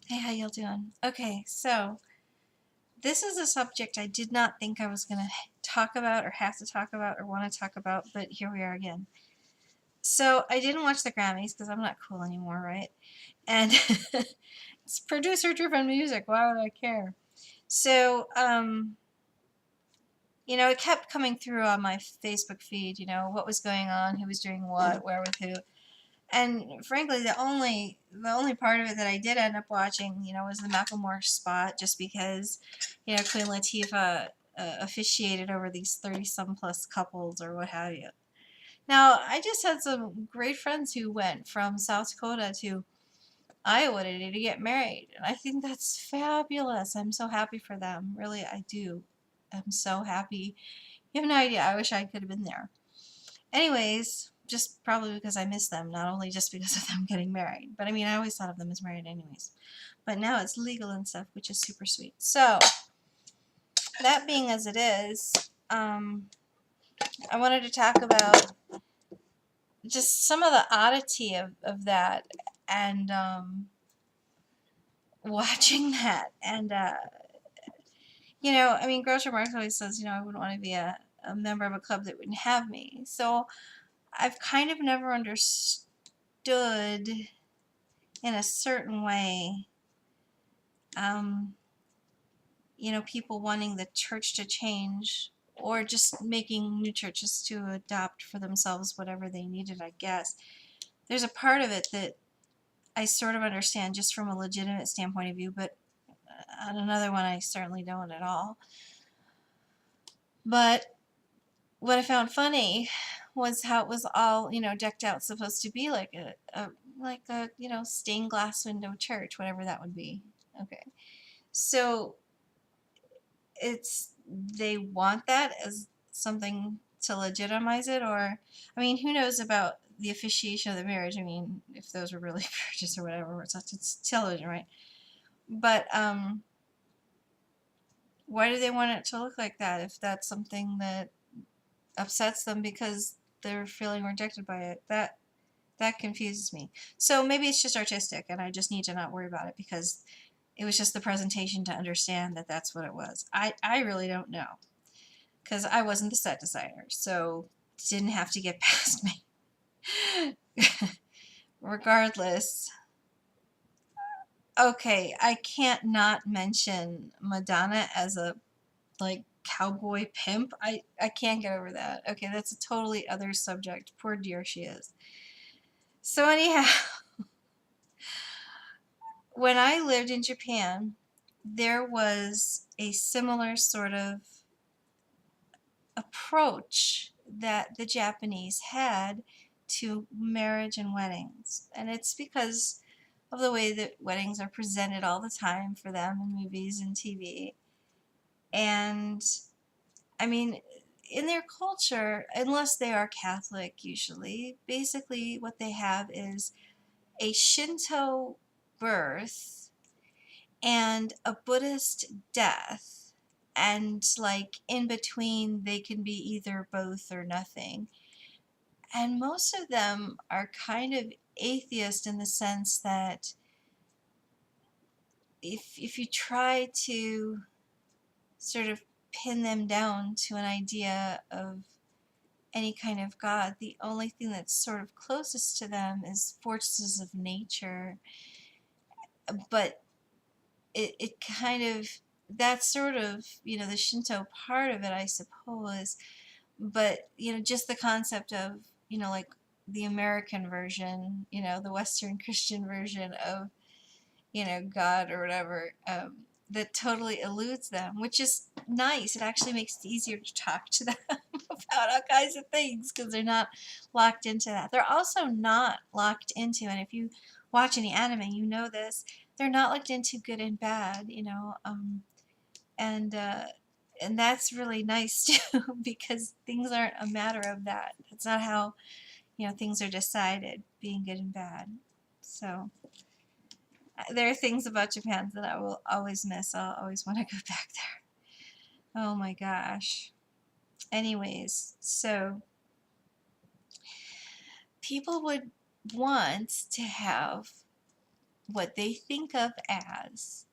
Hey, how y'all doing? Okay, so this is a subject I did not think I was going to talk about or have to talk about or want to talk about, but here we are again. So I didn't watch the Grammys because I'm not cool anymore, right? And it's producer-driven music. Why would I care? So, it kept coming through on my Facebook feed, what was going on, who was doing what, where with who. And frankly, the only part of it that I did end up watching, was the Macklemore spot, just because, Queen Latifah officiated over these 30-some plus couples or what have you. Now, I just had some great friends who went from South Dakota to Iowa today to get married, and I think that's fabulous. I'm so happy for them. Really, I do. I'm so happy. You have no idea. I wish I could have been there. Anyways, just probably because I miss them, not only just because of them getting married. But I mean, I always thought of them as married anyways. But now it's legal and stuff, which is super sweet. So, that being as it is, I wanted to talk about just some of the oddity of that and watching that. And, I mean, Groucho Marx always says, I wouldn't want to be a member of a club that wouldn't have me. So, I've kind of never understood in a certain way, um, people wanting the church to change or just making new churches to adopt for themselves whatever they needed, I guess. There's a part of it that I sort of understand just from a legitimate standpoint of view, but on another one, I certainly don't at all. But what I found funny was how it was all, decked out, supposed to be like a stained glass window church, whatever that would be. Okay. So they want that as something to legitimize it, or I mean, who knows about the officiation of the marriage? I mean, if those were really marriages or whatever, it's television, right? But why do they want it to look like that if that's something that upsets them because they're feeling rejected by it? That confuses me. So maybe it's just artistic and I just need to not worry about it because it was just the presentation to understand that that's what it was. I really don't know because I wasn't the set designer, so it didn't have to get past me. Regardless, okay, I can't not mention Madonna as a cowboy pimp. I can't get over that. Okay, that's a totally other subject. Poor dear she is. So anyhow, when I lived in Japan, there was a similar sort of approach that the Japanese had to marriage and weddings. And it's because of the way that weddings are presented all the time for them in movies and TV. And I mean, in their culture, unless they are Catholic usually, basically what they have is a Shinto birth and a Buddhist death. And in between, they can be either both or nothing. And most of them are kind of atheist in the sense that if you try to sort of pin them down to an idea of any kind of God, the only thing that's sort of closest to them is forces of nature. But it kind of, that's sort of, the Shinto part of it, I suppose. But, just the concept of, like the American version, the Western Christian version of, God or whatever, that totally eludes them, which is nice. It actually makes it easier to talk to them about all kinds of things because they're not locked into that. They're also not locked into, and if you watch any anime, you know this, they're not locked into good and bad, and that's really nice too because things aren't a matter of that. That's not how, things are decided, being good and bad. So there are things about Japan that I will always miss. I'll always want to go back there. Oh my gosh. Anyways, so people would want to have what they think of as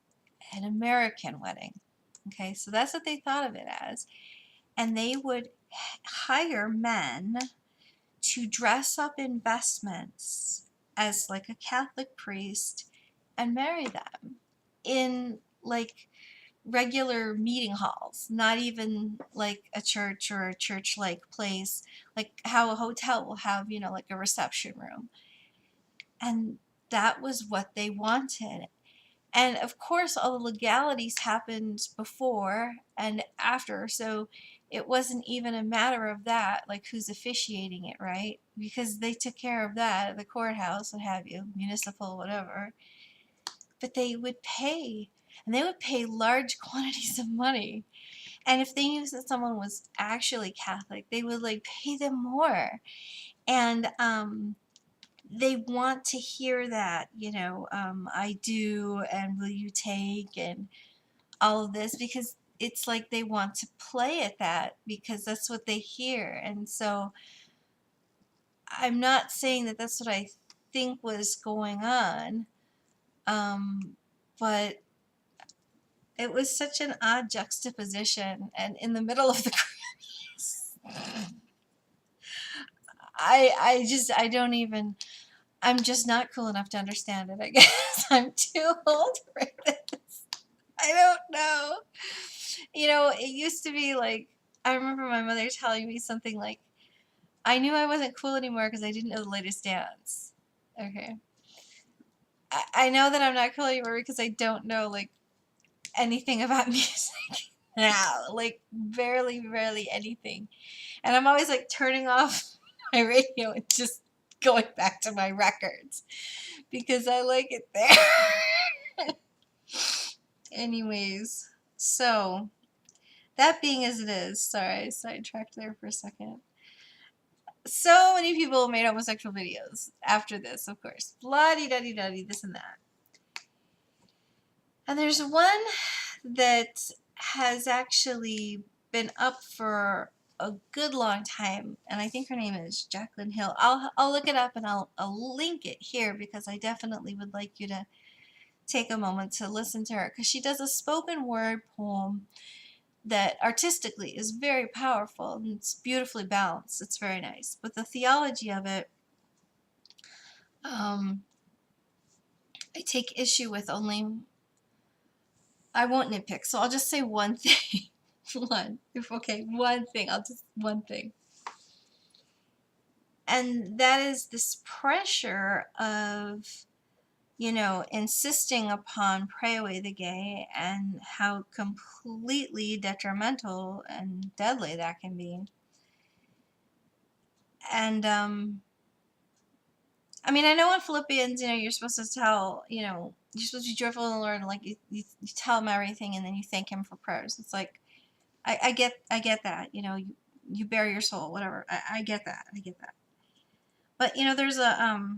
an American wedding. Okay, so that's what they thought of it as. And they would hire men to dress up in vestments as like a Catholic priest and marry them in like regular meeting halls, not even like a church or a church like place, like how a hotel will have, like a reception room. And that was what they wanted. And of course, all the legalities happened before and after. So it wasn't even a matter of that, like who's officiating it, right? Because they took care of that at the courthouse, what have you, municipal, whatever. But they would pay, and they would pay large quantities of money. And if they knew that someone was actually Catholic, they would like pay them more. And they want to hear that, I do, and will you take, and all of this, because it's like they want to play at that because that's what they hear. And so I'm not saying that that's what I think was going on, but it was such an odd juxtaposition. And in the middle of the Grammys, I don't even, I'm just not cool enough to understand it, I guess. I'm too old for this. I don't know. It used to be like, I remember my mother telling me something like, I knew I wasn't cool anymore because I didn't know the latest dance. Okay. I know that I'm not cool anymore because I don't know, like, anything about music now. Like, barely anything. And I'm always, like, turning off my radio and just going back to my records because I like it there. Anyways, so that being as it is, sorry, I sidetracked there for a second. So many people made homosexual videos after this, of course. Blah-de-da-de-da-de, this and that. And there's one that has actually been up for a good long time, and I think her name is Jacqueline Hill. I'll look it up and I'll link it here because I definitely would like you to take a moment to listen to her because she does a spoken word poem that artistically is very powerful and it's beautifully balanced. It's very nice. But the theology of it, I take issue with only, I won't nitpick, so I'll just say one thing. One thing. One thing. And that is this pressure of, insisting upon pray away the gay and how completely detrimental and deadly that can be. And, I mean, I know in Philippians, you're supposed to tell, you're supposed to be joyful in the Lord, and like you tell him everything, and then you thank him for prayers. It's like, I get that, you bare your soul, whatever. I get that. But there's a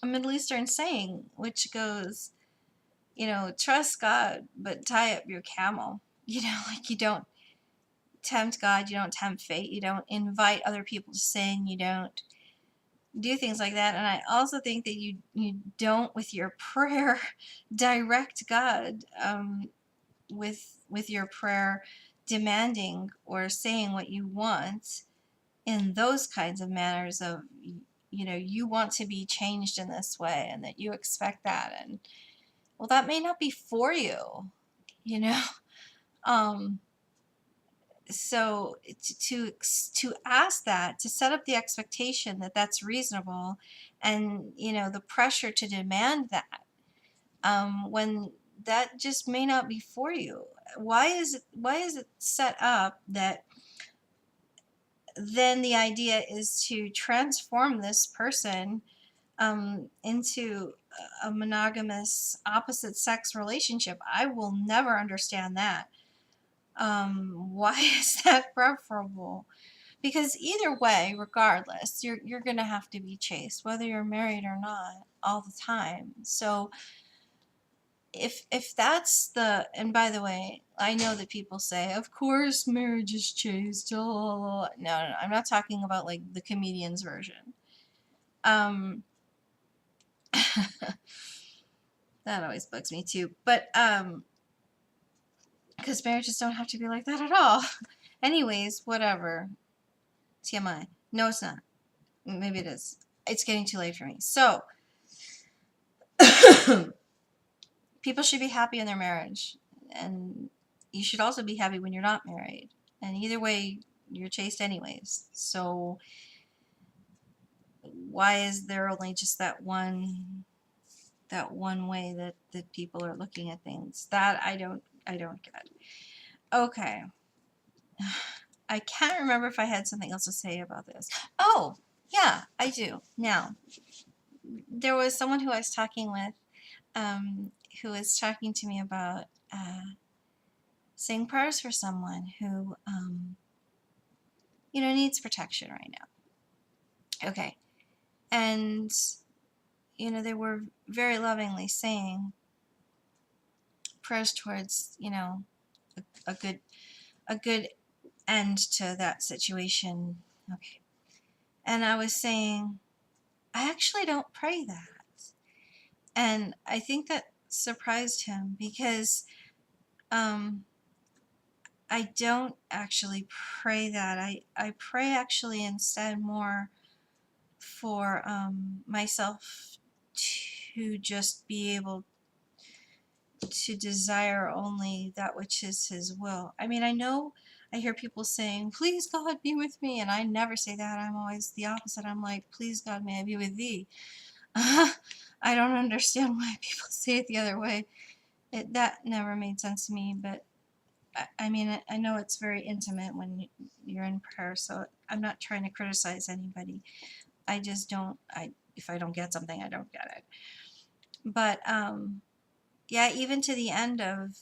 Middle Eastern saying which goes, trust God, but tie up your camel. Like you don't tempt God, you don't tempt fate, you don't invite other people to sin, you don't do things like that. And I also think that you don't, with your prayer, direct God with your prayer, demanding or saying what you want in those kinds of manners of, you want to be changed in this way and that you expect that. And well, that may not be for you, um, so to ask that, to set up the expectation that that's reasonable, and the pressure to demand that, when that just may not be for you. Why is it set up that then the idea is to transform this person into a monogamous opposite sex relationship? I will never understand that. Why is that preferable? Because either way, regardless, you're gonna have to be chaste, whether you're married or not, all the time. So if that's the, and by the way, I know that people say, of course marriage is chaste. Oh, no, I'm not talking about like the comedian's version. Um, That always bugs me too. But because marriages don't have to be like that at all. Anyways, whatever. TMI. No, it's not. Maybe it is. It's getting too late for me. So, people should be happy in their marriage. And you should also be happy when you're not married. And either way, you're chaste anyways. So, why is there only just that one way that people are looking at things? That I don't get. Okay. I can't remember if I had something else to say about this. Oh, yeah, I do. Now, there was someone who I was talking with, who was talking to me about saying prayers for someone who, needs protection right now. Okay. And, they were very lovingly saying prayers towards, a good end to that situation. Okay. And I was saying, I actually don't pray that. And I think that surprised him because I don't actually pray that. I pray actually instead more for myself to just be able to desire only that which is His will. I mean, I hear people saying, please God be with me, and I never say that. I'm always the opposite. I'm like, please God may I be with thee. I don't understand why people say it the other way. That never made sense to me, but I mean, I know it's very intimate when you're in prayer, so I'm not trying to criticize anybody. I just don't, if I don't get something, I don't get it. But, yeah, even to the end of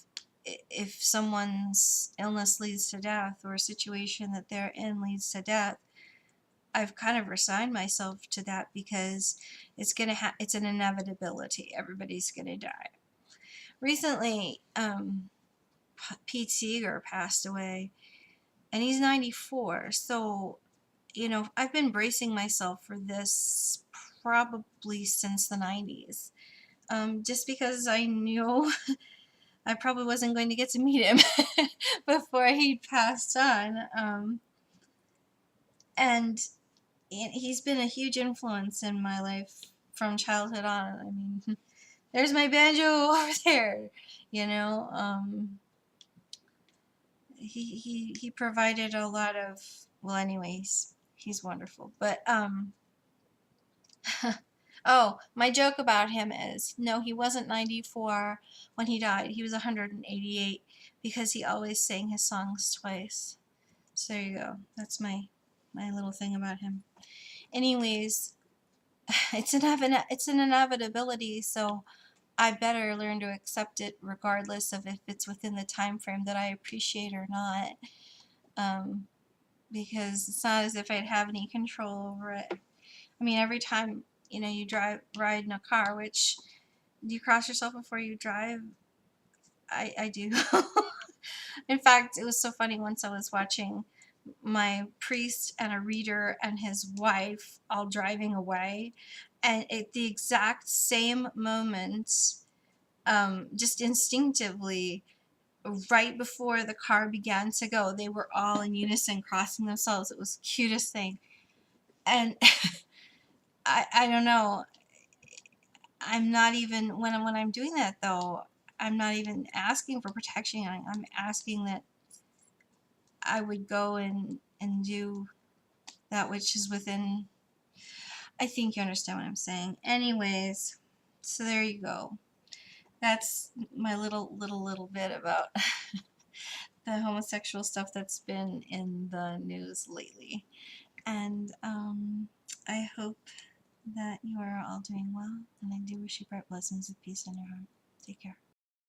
if someone's illness leads to death or a situation that they're in leads to death, I've kind of resigned myself to that because it's it's an inevitability. Everybody's gonna die. Recently, Pete Seeger passed away, and he's 94. So, I've been bracing myself for this probably since the 90s. Just because I knew I probably wasn't going to get to meet him before he passed on. And he's been a huge influence in my life from childhood on. I mean, there's my banjo over there, you know. He provided a lot of, well, anyways, he's wonderful. But oh, my joke about him is, no, he wasn't 94 when he died. He was 188 because he always sang his songs twice. So there you go. That's my little thing about him. Anyways, it's an inevitability, so I better learn to accept it regardless of if it's within the time frame that I appreciate or not. Because it's not as if I'd have any control over it. I mean, every time, you ride in a car, which, do you cross yourself before you drive? I do. In fact, it was so funny once I was watching my priest and a reader and his wife all driving away, and at the exact same moment, just instinctively, right before the car began to go, they were all in unison crossing themselves. It was the cutest thing. And I don't know. I'm not even, when I'm doing that though, I'm not even asking for protection. I'm asking that I would go and do that which is within. I think you understand what I'm saying. Anyways, so there you go. That's my little bit about the homosexual stuff that's been in the news lately. And I hope that you are all doing well, and I do wish you bright blessings of peace in your heart. Take care.